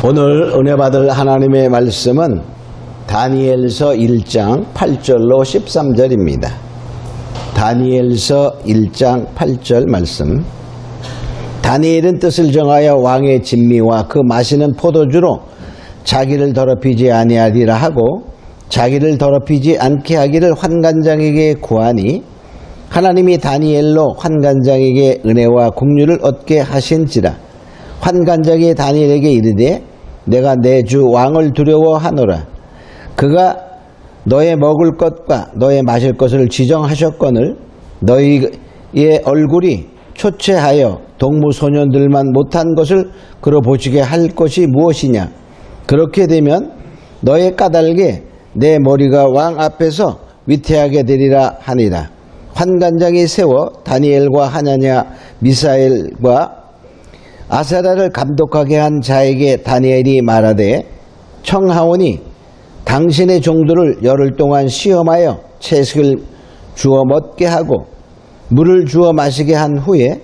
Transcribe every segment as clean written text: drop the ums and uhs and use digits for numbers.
오늘 은혜 받을 하나님의 말씀은 다니엘서 1장 8절로 13절입니다. 다니엘서 1장 8절 말씀. 다니엘은 뜻을 정하여 왕의 진미와 그 마시는 포도주로 자기를 더럽히지 아니하리라 하고 자기를 더럽히지 않게 하기를 환관장에게 구하니 하나님이 다니엘로 환관장에게 은혜와 긍휼을 얻게 하신지라. 환관장이 다니엘에게 이르되 내가 내 주 왕을 두려워하노라. 그가 너의 먹을 것과 너의 마실 것을 지정하셨거늘 너희의 얼굴이 초췌하여 동무소년들만 못한 것을 그러 보시게 할 것이 무엇이냐. 그렇게 되면 너의 까닭에 내 머리가 왕 앞에서 위태하게 되리라 하니라. 환관장이 세워 다니엘과 하나냐 미사엘과 아사랴를 감독하게 한 자에게 다니엘이 말하되 청하오니 당신의 종들을 열흘 동안 시험하여 채식을 주어 먹게 하고 물을 주어 마시게 한 후에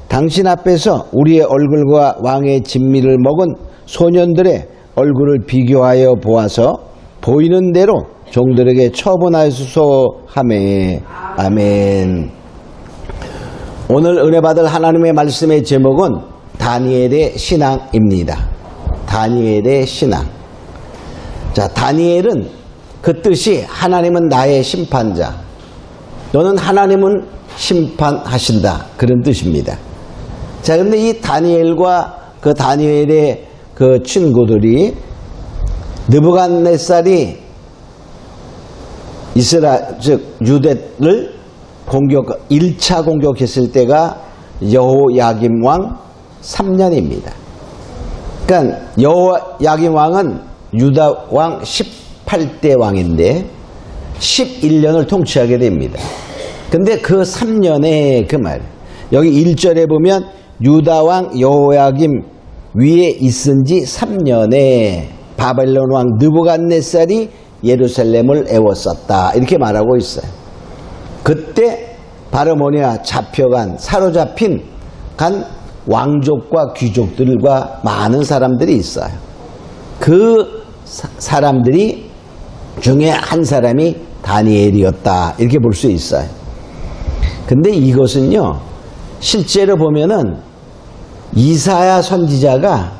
당신 앞에서 우리의 얼굴과 왕의 진미를 먹은 소년들의 얼굴을 비교하여 보아서 보이는 대로 종들에게 처분하소서 하매. 아멘. 오늘 은혜 받을 하나님의 말씀의 제목은 다니엘의 신앙입니다. 다니엘의 신앙. 자, 다니엘은 그 뜻이 하나님은 나의 심판자. 너는 하나님은 심판하신다. 그런 뜻입니다. 자, 그런데 이 다니엘과 그 다니엘의 그 친구들이 느부갓네살이 즉 유대를 1차 공격했을 때가 여호야김 왕 3년입니다. 그러니까 여호야김 왕은 유다 왕 18대 왕인데 11년을 통치하게 됩니다. 근데 그 3년에 그 말, 여기 1절에 보면 유다 왕 여호야김 위에 있은 지 3년에 바벨론 왕 느부갓네살이 예루살렘을 애웠었다. 이렇게 말하고 있어요. 그때 바로 뭐냐, 사로잡힌 왕족과 귀족들과 많은 사람들이 있어요. 그 사람들이 중에 한 사람이 다니엘이었다. 이렇게 볼 수 있어요. 근데 이것은요, 실제로 보면은 이사야 선지자가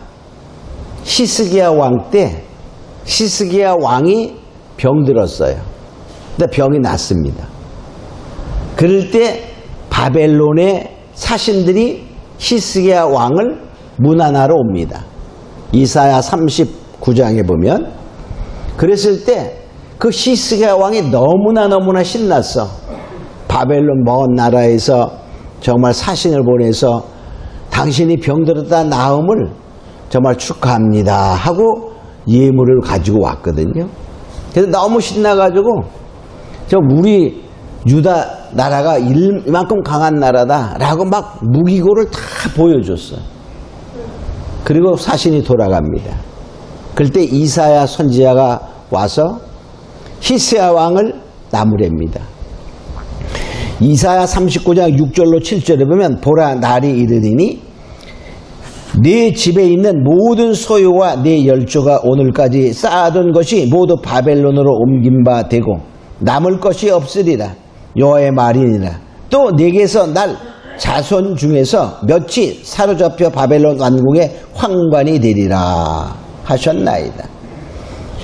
히스기야 왕 때 히스기야 왕이 병들었어요. 근데 병이 났습니다. 그럴 때 바벨론의 사신들이 히스기야 왕을 문안하러 옵니다. 이사야 39장에 보면 그랬을 때 그 히스기야 왕이 너무나 신났어. 바벨론 먼 나라에서 정말 사신을 보내서 당신이 병들었다 나음을 정말 축하합니다 하고 예물을 가지고 왔거든요. 그래서 너무 신나가지고 우리 유다 나라가 이만큼 강한 나라다라고 막 무기고를 다 보여줬어요. 그리고 사신이 돌아갑니다. 그럴 때 이사야 선지자가 와서 히스기야 왕을 나무랍니다. 이사야 39장 6절로 7절에 보면 보라 날이 이르리니 네 집에 있는 모든 소유와 네 열조가 오늘까지 쌓아둔 것이 모두 바벨론으로 옮긴 바 되고 남을 것이 없으리라. 여호와의 말이니라. 또 네게서 날 자손 중에서 몇이 사로잡혀 바벨론 왕궁의 황관이 되리라 하셨나이다.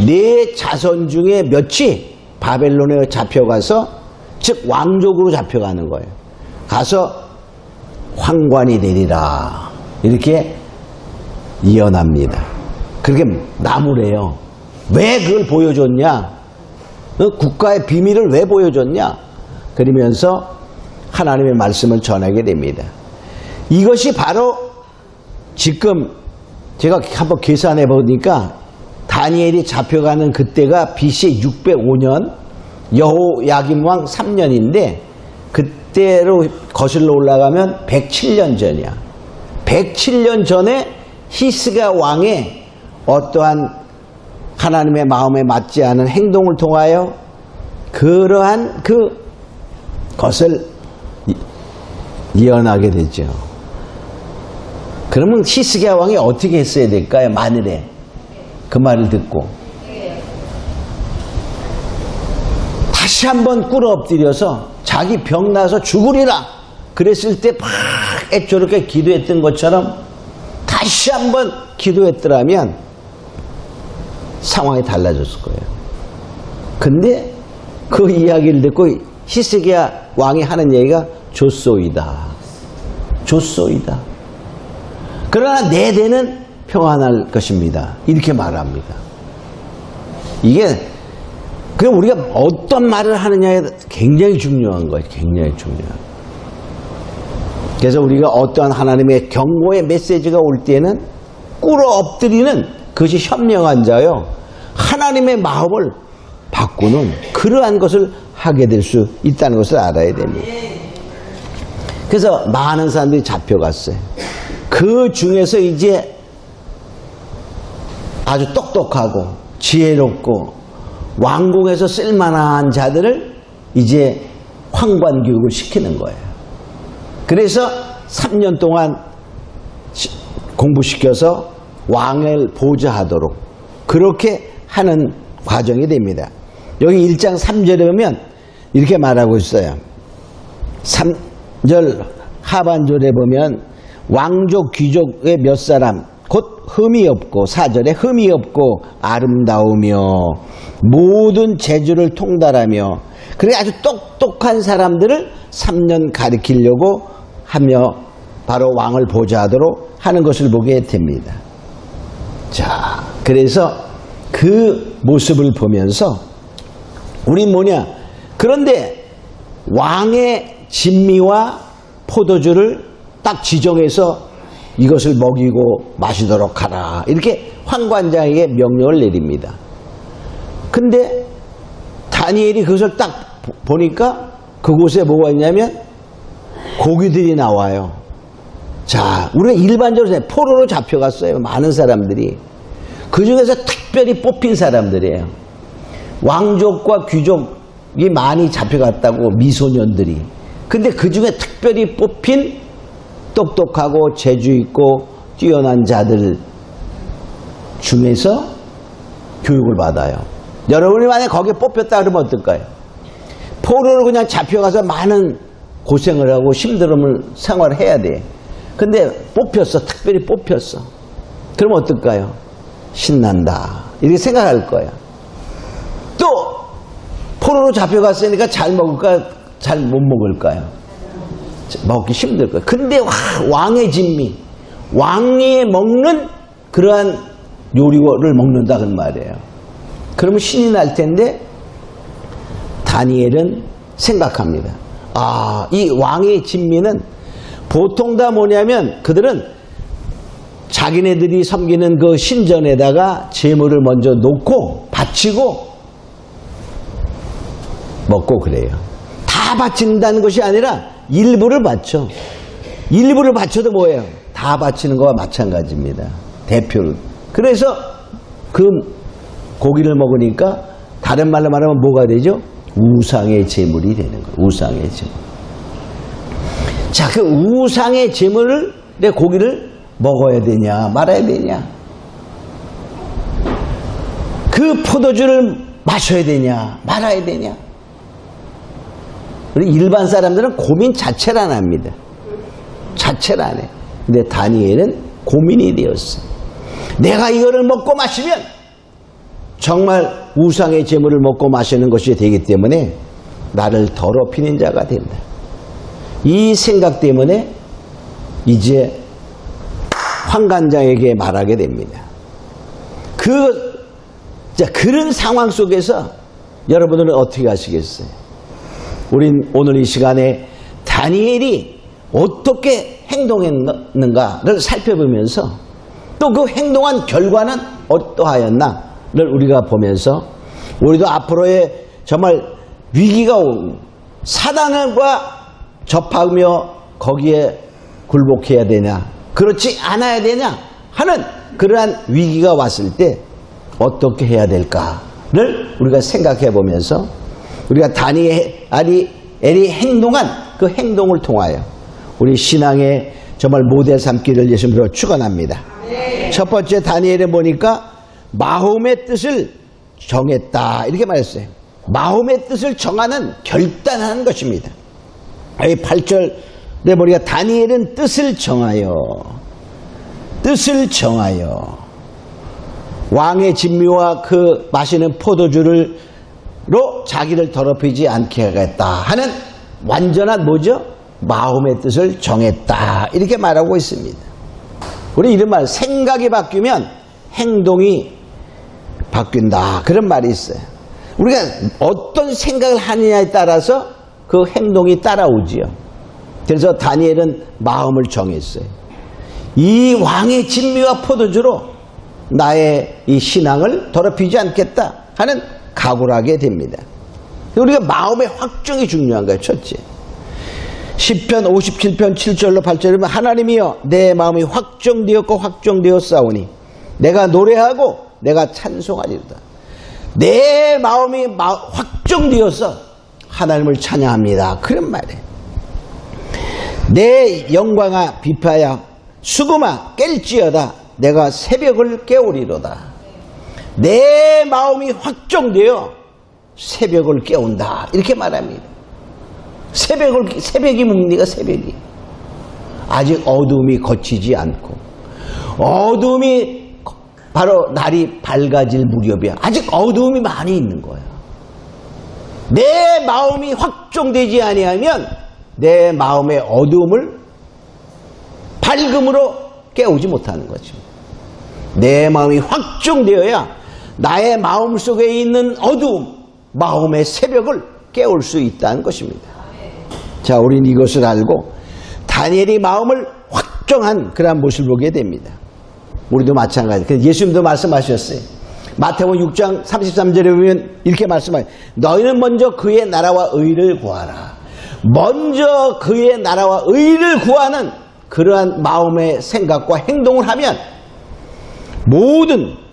네 자손 중에 몇이 바벨론에 잡혀가서 즉 왕족으로 잡혀가는 거예요. 가서 황관이 되리라. 이렇게 예언합니다. 그렇게 나무래요. 왜 그걸 보여줬냐? 국가의 비밀을 왜 보여줬냐? 그러면서 하나님의 말씀을 전하게 됩니다. 이것이 바로 지금 제가 한번 계산해 보니까 다니엘이 잡혀가는 그때가 BC 605년 여호야김 왕 3년인데 그때로 거슬러 올라가면 107년 전이야. 107년 전에 히스기야 왕의 어떠한 하나님의 마음에 맞지 않은 행동을 통하여 그러한 것을 예언하게 되죠. 그러면 히스기야 왕이 어떻게 했어야 될까요? 만일에 그 말을 듣고 다시 한번 꿇어 엎드려서 자기 병 나서 죽으리라 그랬을 때 막 애처롭게 기도했던 것처럼 다시 한번 기도했더라면 상황이 달라졌을 거예요. 근데 그 이야기를 듣고 히스기야 왕이 하는 얘기가 좋소이다. 좋소이다. 그러나 내 대는 평안할 것입니다. 이렇게 말합니다. 이게 그럼 우리가 어떤 말을 하느냐에 굉장히 중요한 거예요. 굉장히 중요한. 그래서 우리가 어떠한 하나님의 경고의 메시지가 올 때는 꿇어 엎드리는 그것이 현명한 자요. 하나님의 마음을 바꾸는 그러한 것을 하게 될 수 있다는 것을 알아야 됩니다. 그래서 많은 사람들이 잡혀갔어요. 그 중에서 이제 아주 똑똑하고 지혜롭고 왕궁에서 쓸만한 자들을 이제 황관 교육을 시키는 거예요. 그래서 3년 동안 공부시켜서 왕을 보좌하도록 그렇게 하는 과정이 됩니다. 여기 1장 3절에 보면 이렇게 말하고 있어요. 3절 하반절에 보면 왕족 귀족의 몇 사람 곧 흠이 없고 4절에 흠이 없고 아름다우며 모든 재주를 통달하며 그래 아주 똑똑한 사람들을 3년 가르치려고 하며 바로 왕을 보좌하도록 하는 것을 보게 됩니다. 자, 그래서 그 모습을 보면서 우리 뭐냐? 그런데 왕의 진미와 포도주를 딱 지정해서 이것을 먹이고 마시도록 하라. 이렇게 황관장에게 명령을 내립니다. 근데 다니엘이 그것을 딱 보니까 그곳에 뭐가 있냐면 고기들이 나와요. 자, 우리가 일반적으로 포로로 잡혀갔어요. 많은 사람들이. 그 중에서 특별히 뽑힌 사람들이에요. 왕족과 귀족이 많이 잡혀갔다고 미소년들이. 근데 그 중에 특별히 뽑힌 똑똑하고 재주있고 뛰어난 자들 중에서 교육을 받아요. 여러분이 만약에 거기에 뽑혔다 그러면 어떨까요? 포로로 그냥 잡혀가서 많은 고생을 하고 힘듦을 생활을 해야 돼. 근데 뽑혔어. 특별히 뽑혔어. 그럼 어떨까요? 신난다. 이렇게 생각할 거야. 또 포로로 잡혀갔으니까 잘 먹을까? 잘 못 먹을까요? 먹기 힘들 거야. 근데 왕의 진미, 왕이 먹는 그러한 요리를 먹는다 그 말이에요. 그러면 신이 날 텐데 다니엘은 생각합니다. 아, 이 왕의 진미는 보통 다 뭐냐면 그들은 자기네들이 섬기는 그 신전에다가 제물을 먼저 놓고 바치고 먹고 그래요. 다 바친다는 것이 아니라 일부를 바쳐. 일부를 바쳐도 뭐예요? 다 바치는 거와 마찬가지입니다. 대표를. 그래서 그 고기를 먹으니까 다른 말로 말하면 뭐가 되죠? 우상의 제물이 되는 거예요. 우상의 제물. 자, 그 우상의 제물을 내 고기를 먹어야 되냐 말아야 되냐, 그 포도주를 마셔야 되냐 말아야 되냐. 우리 일반 사람들은 고민 자체를 안 합니다. 자체를 안 해. 근데 다니엘은 고민이 되었어. 내가 이거를 먹고 마시면 정말 우상의 제물을 먹고 마시는 것이 되기 때문에 나를 더럽히는 자가 된다. 이 생각 때문에 이제 황관장에게 말하게 됩니다. 그런 상황 속에서 여러분들은 어떻게 하시겠어요? 우린 오늘 이 시간에 다니엘이 어떻게 행동했는가를 살펴보면서 또 그 행동한 결과는 어떠하였나를 우리가 보면서 우리도 앞으로의 정말 위기가 오고 사단과 접하며 거기에 굴복해야 되냐 그렇지 않아야 되냐 하는 그러한 위기가 왔을 때 어떻게 해야 될까를 우리가 생각해 보면서 우리가 다니엘이 행동한 그 행동을 통하여 우리 신앙의 정말 모델 삼기를 예수님으로 축원합니다. 첫 번째 다니엘에 보니까 마음의 뜻을 정했다. 이렇게 말했어요. 마음의 뜻을 정하는 결단하는 것입니다. 이 8절에 보니까 다니엘은 뜻을 정하여 왕의 진미와 그 마시는 포도주로 자기를 더럽히지 않게 하겠다 하는 완전한 뭐죠? 마음의 뜻을 정했다. 이렇게 말하고 있습니다. 우리 이런 말, 생각이 바뀌면 행동이 바뀐다. 그런 말이 있어요. 우리가 어떤 생각을 하느냐에 따라서 그 행동이 따라오지요. 그래서 다니엘은 마음을 정했어요. 이 왕의 진미와 포도주로 나의 이 신앙을 더럽히지 않겠다 하는 각오를 하게 됩니다. 우리가 마음의 확정이 중요한 거예요. 첫째, 시편 57편 7절로 8절에 보면 하나님이여 내 마음이 확정되었고 확정되었사오니 내가 노래하고 내가 찬송하리로다. 내 마음이 확정되어서 하나님을 찬양합니다. 그런 말이에요. 내 영광아 비파야 수금아 깰지어다 내가 새벽을 깨우리로다. 내 마음이 확정되어 새벽을 깨운다. 이렇게 말합니다. 새벽이 뭡니까? 새벽이 아직 어둠이 거치지 않고 어둠이 바로 날이 밝아질 무렵이야. 아직 어둠이 많이 있는 거야. 내 마음이 확정되지 아니하면 내 마음의 어둠을 밝음으로 깨우지 못하는 거죠. 내 마음이 확정되어야 나의 마음 속에 있는 어두움, 마음의 새벽을 깨울 수 있다는 것입니다. 자, 우리는 이것을 알고 다니엘이 마음을 확정한 그런 모습을 보게 됩니다. 우리도 마찬가지. 예수님도 말씀하셨어요. 마태복음 6장 33절에 보면 이렇게 말씀하세요. 너희는 먼저 그의 나라와 의를 구하라. 먼저 그의 나라와 의를 구하는 그러한 마음의 생각과 행동을 하면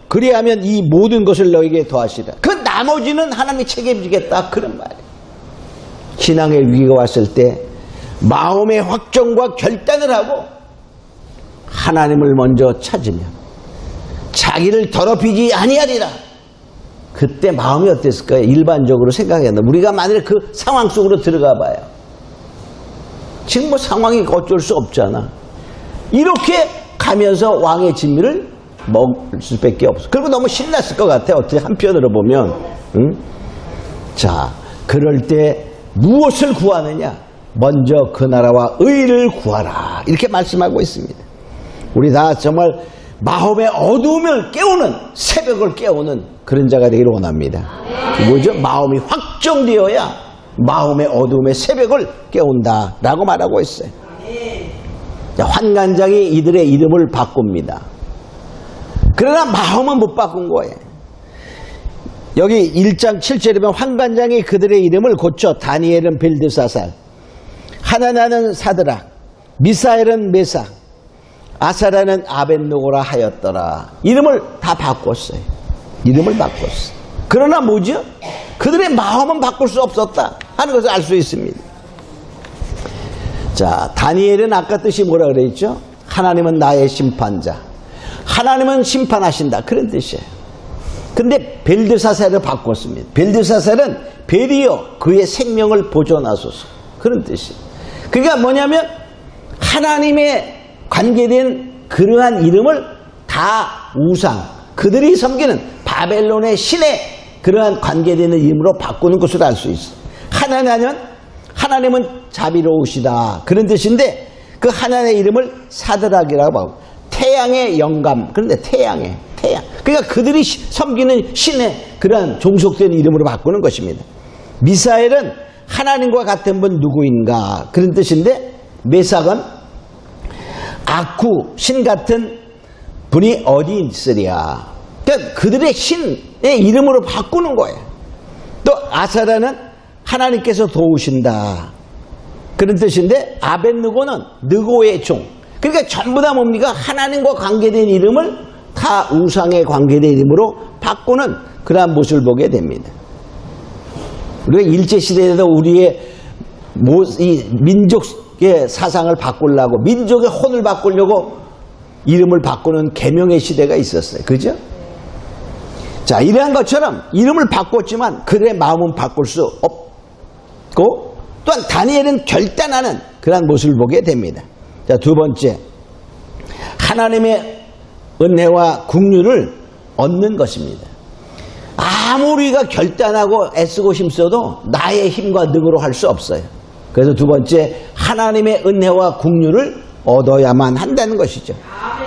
그리하면 이 모든 것을 너에게 더하시라. 그 나머지는 하나님이 책임지겠다. 그런 말이에요. 신앙의 위기가 왔을 때 마음의 확정과 결단을 하고 하나님을 먼저 찾으면 자기를 더럽히지 아니하리라. 그때 마음이 어땠을까요? 일반적으로 생각해야 우리가 만약에 그 상황 속으로 들어가 봐요. 지금 상황이 어쩔 수 없잖아. 이렇게 가면서 왕의 진미를 먹을 수밖에 없어. 그리고 너무 신났을 것 같아. 어떻게 한편으로 보면. 응? 자, 그럴 때 무엇을 구하느냐? 먼저 그 나라와 의를 구하라. 이렇게 말씀하고 있습니다. 우리 다 정말 마음의 어두움을 깨우는, 새벽을 깨우는 그런 자가 되기를 원합니다. 뭐죠? 마음이 확정되어야 마음의 어두움의 새벽을 깨운다 라고 말하고 있어요. 환관장이 이들의 이름을 바꿉니다. 그러나 마음은 못 바꾼 거예요. 여기 1장 7절에 보면 환관장이 그들의 이름을 고쳐 다니엘은 벨드사살, 하나나는 사드락, 미사엘은 메삭, 아사라는 아벳노고라 하였더라. 이름을 다 바꿨어요. 이름을 바꿨어요. 그러나 뭐죠? 그들의 마음은 바꿀 수 없었다 하는 것을 알 수 있습니다. 자, 다니엘은 아까 뜻이 뭐라 그랬죠? 하나님은 나의 심판자. 하나님은 심판하신다. 그런 뜻이에요. 근데 벨드사살을 바꿨습니다. 벨드사살은 벨이여 그의 생명을 보존하소서. 그런 뜻이에요. 그러니까 뭐냐면 하나님의 관계된 그러한 이름을 다 우상, 그들이 섬기는 바벨론의 신의 그러한 관계되는 이름으로 바꾸는 것을 알 수 있어요. 하나님은 자비로우시다. 그런 뜻인데 그 하나님의 이름을 사드락이라고 하고 태양의 영감. 그런데 태양. 그러니까 그들이 섬기는 신의 그러한 종속된 이름으로 바꾸는 것입니다. 미사엘은 하나님과 같은 분 누구인가. 그런 뜻인데 메삭은 아쿠, 신 같은 분이 어디 있으랴. 그러니까 그들의 신의 이름으로 바꾸는 거예요. 또 아사라는 하나님께서 도우신다. 그런 뜻인데 아벳느고는 느고의 종. 그러니까 전부 다 뭡니까? 하나님과 관계된 이름을 다 우상에 관계된 이름으로 바꾸는 그러한 모습을 보게 됩니다. 우리가 일제시대에도 우리의 이 민족의 사상을 바꾸려고, 민족의 혼을 바꾸려고 이름을 바꾸는 계명의 시대가 있었어요. 그죠? 자, 이러한 것처럼 이름을 바꿨지만 그들의 마음은 바꿀 수 없고, 또한 다니엘은 결단하는 그런 모습을 보게 됩니다. 자, 두 번째, 하나님의 은혜와 긍휼을 얻는 것입니다. 아무리 우리가 결단하고 애쓰고 힘써도 나의 힘과 능으로 할 수 없어요. 그래서 두 번째, 하나님의 은혜와 긍휼을 얻어야만 한다는 것이죠.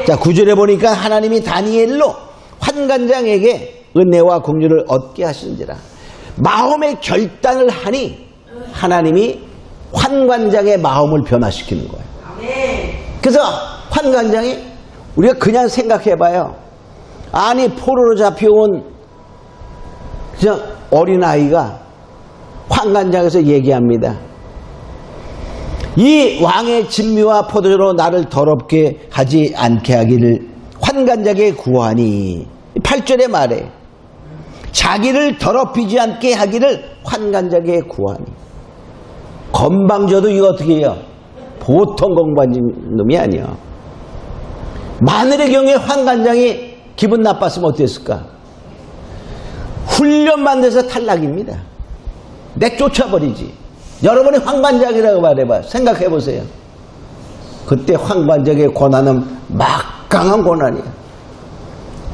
자, 9절에 보니까 하나님이 다니엘로 환관장에게 은혜와 긍휼을 얻게 하시는지라. 마음의 결단을 하니 하나님이 환관장의 마음을 변화시키는 거예요. 그래서 환관장이, 우리가 그냥 생각해봐요. 아니, 포로로 잡혀온 그냥 어린아이가 환관장에서 얘기합니다. 이 왕의 진미와 포도주로 나를 더럽게 하지 않게 하기를 환관장에 구하니, 8절에 말해 자기를 더럽히지 않게 하기를 환관장에 구하니. 건방져도 이거 어떻게 해요? 보통 건방진 놈이 아니야. 마늘의 경우에 환관장이 기분 나빴으면 어땠을까? 훈련만 돼서 탈락입니다. 내쫓아버리지. 여러분이 환관장이라고 말해봐요. 생각해보세요. 그때 환관장의 권한은 막강한 권한이야.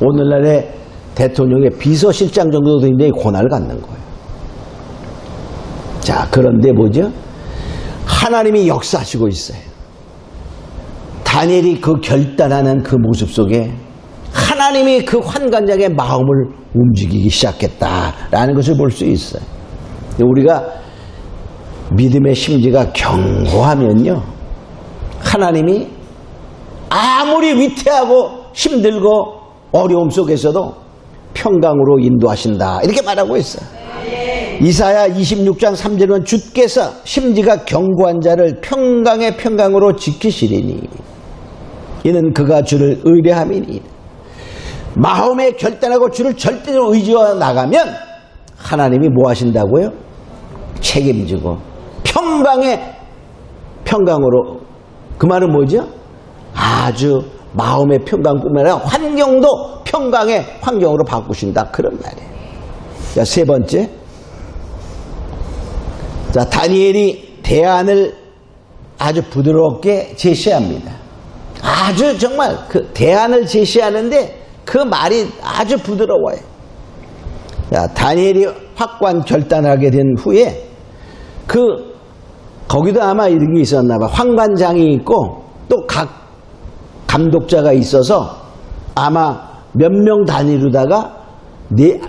오늘날의 대통령의 비서실장 정도 되는데 권한을 갖는 거예요. 자, 그런데 뭐죠? 하나님이 역사하시고 있어요. 다니엘이 그 결단하는 그 모습 속에 하나님이 그 환관장의 마음을 움직이기 시작했다라는 것을 볼 수 있어요. 우리가 믿음의 심지가 견고하면요, 하나님이 아무리 위태하고 힘들고 어려움 속에서도 평강으로 인도하신다, 이렇게 말하고 있어요. 이사야 26장 3절은 주께서 심지가 견고한 자를 평강의 평강으로 지키시리니 이는 그가 주를 의뢰함이니. 마음에 결단하고 주를 절대로 의지하여 나가면 하나님이 뭐 하신다고요? 책임지고 평강의 평강으로. 그 말은 뭐죠? 아주 마음의 평강뿐만 아니라 환경도 평강의 환경으로 바꾸신다, 그런 말이에요. 자, 세 번째, 자, 다니엘이 대안을 아주 부드럽게 제시합니다. 아주 정말 그 대안을 제시하는데 그 말이 아주 부드러워요. 자, 다니엘이 확고한 결단을 하게 된 후에 거기도 아마 이런 게 있었나 봐. 환관장이 있고 또 각 감독자가 있어서 아마 몇 명 단위로다가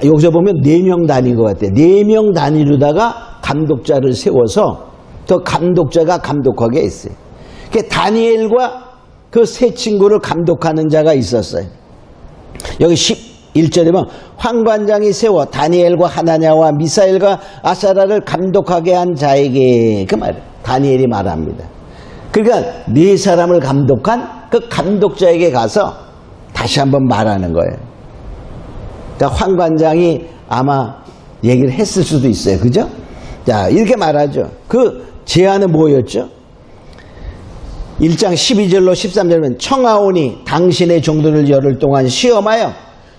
여기서 보면 4명 단위인 것 같아요. 4명 단위로다가 감독자를 세워서 또 감독자가 감독하게 했어요. 다니엘과 그 세 친구를 감독하는 자가 있었어요. 여기 11절에 보면 환관장이 세워 다니엘과 하나냐와 미사엘과 아사라를 감독하게 한 자에게, 그 말 다니엘이 말합니다. 그러니까 네 사람을 감독한 그 감독자에게 가서 다시 한번 말하는 거예요. 그러니까 환관장이 아마 얘기를 했을 수도 있어요. 그죠? 자, 이렇게 말하죠. 그 제안은 뭐였죠? 1장 12절로 13절은 청하오니 당신의 종들을 열흘 동안 시험하여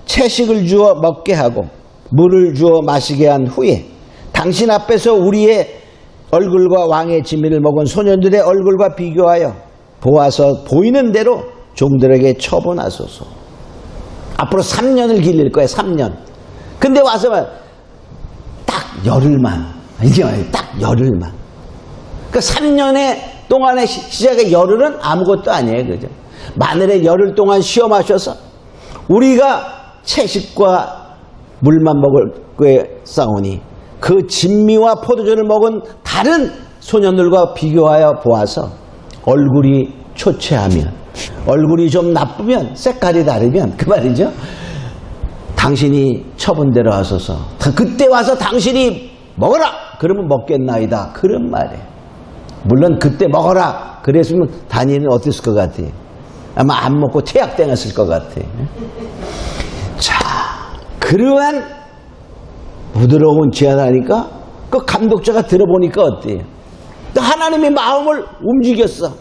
채식을 주어 먹게 하고 물을 주어 마시게 한 후에 당신 앞에서 우리의 얼굴과 왕의 진미를 먹은 소년들의 얼굴과 비교하여 보아서 보이는 대로 종들에게 처분하소서. 앞으로 3년을 길릴 거예요. 3년. 근데 와서 딱 열흘만, 이게 딱 열흘만. 그러니까 3년의 동안의 시작의 열흘은 아무것도 아니에요. 그죠? 만일에 열흘 동안 시험하셔서 우리가 채식과 물만 먹을 거에 싸우니 그 진미와 포도주를 먹은 다른 소년들과 비교하여 보아서 얼굴이 초췌하면, 얼굴이 좀 나쁘면, 색깔이 다르면, 그 말이죠. 당신이 처분대로 하소서. 그때 와서 당신이 먹어라! 그러면 먹겠나이다. 그런 말이에요. 물론 그때 먹어라! 그랬으면 다니엘은 어땠을 것 같아요? 아마 안 먹고 퇴학당했을 것 같아요. 자, 그러한 부드러운 제안을 하니까 그 감독자가 들어보니까 어때요? 하나님의 마음을 움직였어.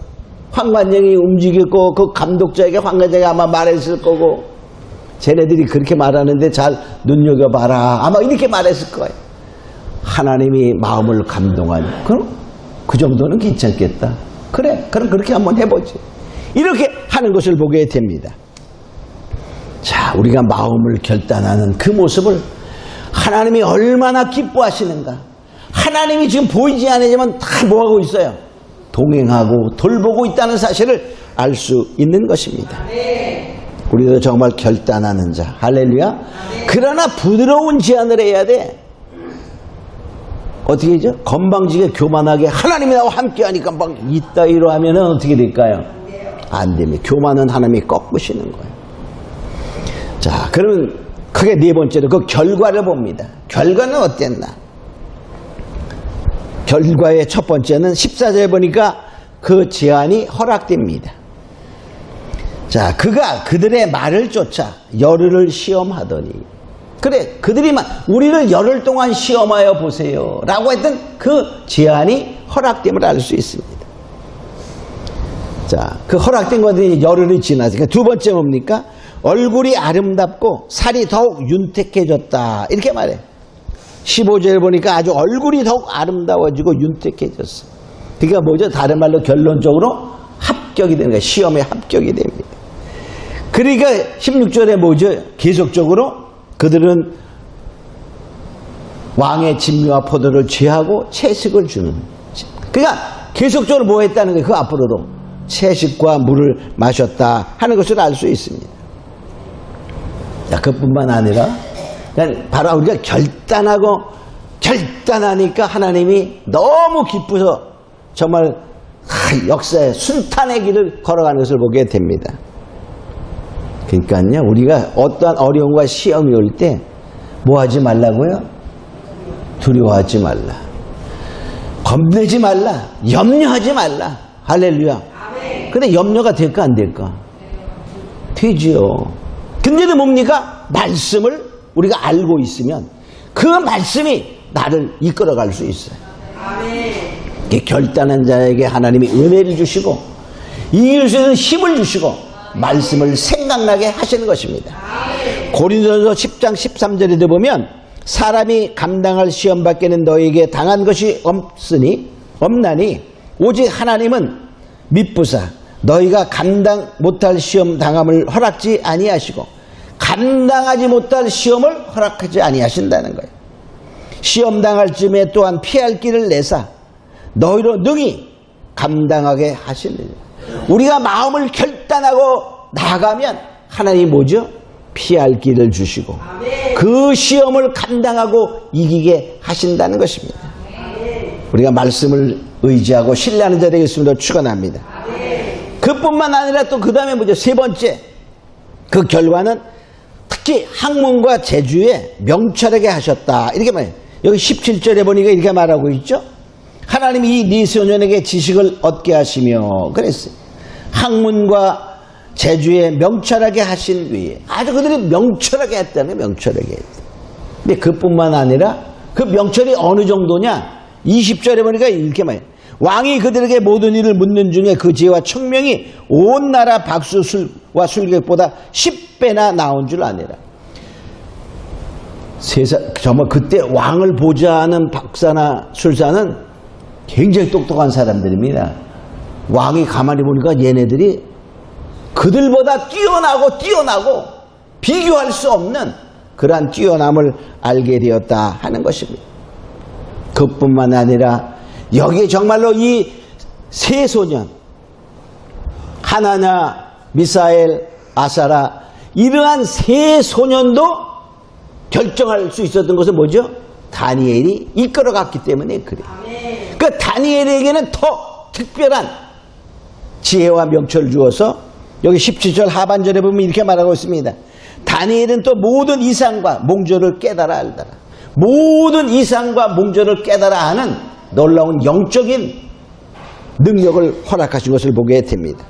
환관장이 움직였고 그 감독자에게 환관장이 아마 말했을 거고 쟤네들이 그렇게 말하는데 잘 눈여겨봐라. 아마 이렇게 말했을 거예요. 하나님이 마음을 감동하니 그럼 그 정도는 괜찮겠다. 그래, 그럼 그렇게 한번 해보지. 이렇게 하는 것을 보게 됩니다. 자, 우리가 마음을 결단하는 그 모습을 하나님이 얼마나 기뻐하시는가. 하나님이 지금 보이지 않지만 다 뭐하고 있어요? 동행하고 돌보고 있다는 사실을 알 수 있는 것입니다. 우리도 정말 결단하는 자, 할렐루야. 그러나 부드러운 제안을 해야 돼. 어떻게 하죠? 건방지게 교만하게 하나님이 나와 함께하니까 막 이따위로 하면은 어떻게 될까요? 안 됩니다. 교만은 하나님이 꺾으시는 거예요. 자, 그러면 크게 네 번째로 그 결과를 봅니다. 결과는 어땠나? 결과의 첫 번째는 14절에 보니까 그 제안이 허락됩니다. 자, 그가 그들의 말을 쫓아 열흘을 시험하더니, 그래, 그들이 우리를 열흘 동안 시험하여 보세요 라고 했던 그 제안이 허락됨을 알 수 있습니다. 자, 그 허락된 것들이 열흘이 지났으니까 두 번째 뭡니까? 얼굴이 아름답고 살이 더욱 윤택해졌다 이렇게 말해. 15절에 보니까 아주 얼굴이 더욱 아름다워지고 윤택해졌어. 그러니까 뭐죠? 다른 말로 결론적으로 합격이 되는 거예요. 시험에 합격이 됩니다. 그러니까 16절에 뭐죠? 계속적으로 그들은 왕의 진미와 포도를 취하고 채식을 주는. 그러니까 계속적으로 뭐 했다는 거예요? 그 앞으로도 채식과 물을 마셨다 하는 것을 알 수 있습니다. 자, 그뿐만 아니라 바로 우리가 결단하니까 하나님이 너무 기쁘셔서 정말 역사의 순탄의 길을 걸어가는 것을 보게 됩니다. 그러니까요, 우리가 어떠한 어려움과 시험이 올 때 뭐 하지 말라고요? 두려워하지 말라. 겁내지 말라. 염려하지 말라. 할렐루야. 근데 염려가 될까 안 될까? 되지요. 근데도 뭡니까? 말씀을 우리가 알고 있으면 그 말씀이 나를 이끌어갈 수 있어요. 결단한 자에게 하나님이 은혜를 주시고 이길 수 있는 힘을 주시고 말씀을 생각나게 하시는 것입니다. 고린도전서 10장 13절에도 보면 사람이 감당할 시험 밖에는 너에게 당한 것이 없나니 오직 하나님은 미쁘사 너희가 감당 못할 시험 당함을 허락지 아니하시고 감당하지 못할 시험을 허락하지 아니하신다는 거예요. 시험 당할 쯤에 또한 피할 길을 내사 너희로 능히 감당하게 하시느니라. 우리가 마음을 결단하고 나아가면 하나님이 뭐죠? 피할 길을 주시고 그 시험을 감당하고 이기게 하신다는 것입니다. 우리가 말씀을 의지하고 신뢰하는 자 되겠습니다. 축원합니다. 그뿐만 아니라 또 그 다음에 뭐죠? 세 번째 그 결과는 특히 학문과 재주에 명철하게 하셨다 이렇게 말해요. 여기 17절에 보니까 이렇게 말하고 있죠. 하나님이 이 네 소년에게 지식을 얻게 하시며 그랬어요. 학문과 재주에 명철하게 하신 위에 아주 그들이 명철하게 했다는 거예요. 명철하게 했다. 근데 그뿐만 아니라 그 명철이 어느 정도냐? 20절에 보니까 이렇게 말해요. 왕이 그들에게 모든 일을 묻는 중에 그 지혜와 청명이 온 나라 박수와 술객보다 10배나 나온 줄 아니라. 정말 그때 왕을 보자 하는 박사나 술사는 굉장히 똑똑한 사람들입니다. 왕이 가만히 보니까 얘네들이 그들보다 뛰어나고 비교할 수 없는 그러한 뛰어남을 알게 되었다 하는 것입니다. 그뿐만 아니라 여기에 정말로 이 세 소년 하나냐, 미사엘, 아사라 이러한 세 소년도 결정할 수 있었던 것은 뭐죠? 다니엘이 이끌어갔기 때문에 그래요. 그 다니엘에게는 더 특별한 지혜와 명철을 주어서 여기 17절 하반절에 보면 이렇게 말하고 있습니다. 다니엘은 또 모든 이상과 몽조를 깨달아 알더라. 모든 이상과 몽조를 깨달아 하는 놀라운 영적인 능력을 허락하신 것을 보게 됩니다.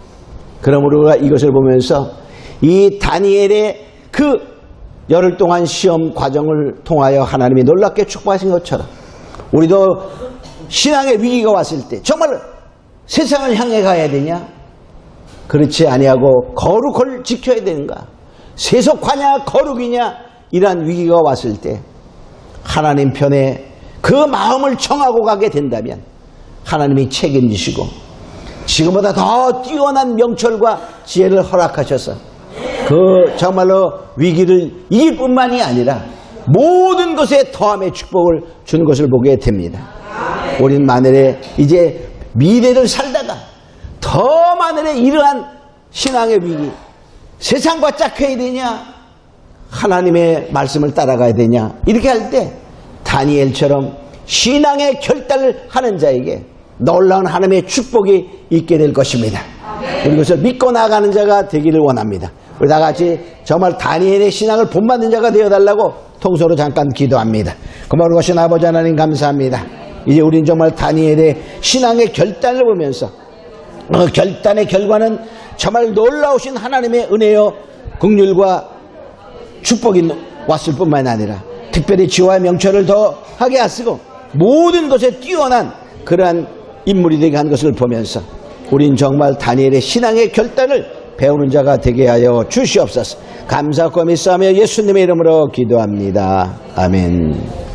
그러므로 우리가 이것을 보면서 이 다니엘의 그 열흘 동안 시험 과정을 통하여 하나님이 놀랍게 축복하신 것처럼 우리도 신앙의 위기가 왔을 때 정말 세상을 향해 가야 되냐? 그렇지 아니하고 거룩을 지켜야 되는가? 세속화냐 거룩이냐 이러한 위기가 왔을 때 하나님 편에 그 마음을 청하고 가게 된다면 하나님이 책임지시고 지금보다 더 뛰어난 명철과 지혜를 허락하셔서 그 정말로 위기를 이길 뿐만이 아니라 모든 것에 더함의 축복을 주는 것을 보게 됩니다. 우리는 만일에 이제 미래를 살다가 더 만일에 이러한 신앙의 위기, 세상과 짝해야 되냐 하나님의 말씀을 따라가야 되냐 이렇게 할 때 다니엘처럼 신앙의 결단을 하는 자에게 놀라운 하나님의 축복이 있게 될 것입니다. 이것을 믿고 나가는 자가 되기를 원합니다. 우리 다 같이 정말 다니엘의 신앙을 본받는 자가 되어달라고 통서로 잠깐 기도합니다. 고마운 것이 아버지 하나님 감사합니다. 이제 우리는 정말 다니엘의 신앙의 결단을 보면서 결단의 결과는 정말 놀라우신 하나님의 은혜요 긍휼과 축복이 왔을 뿐만 아니라 특별히 지혜와 명철을 더하게 하시고 모든 것에 뛰어난 그러한 인물이 되게 한 것을 보면서 우린 정말 다니엘의 신앙의 결단을 배우는 자가 되게 하여 주시옵소서. 감사하고 믿사오며 예수님의 이름으로 기도합니다. 아멘.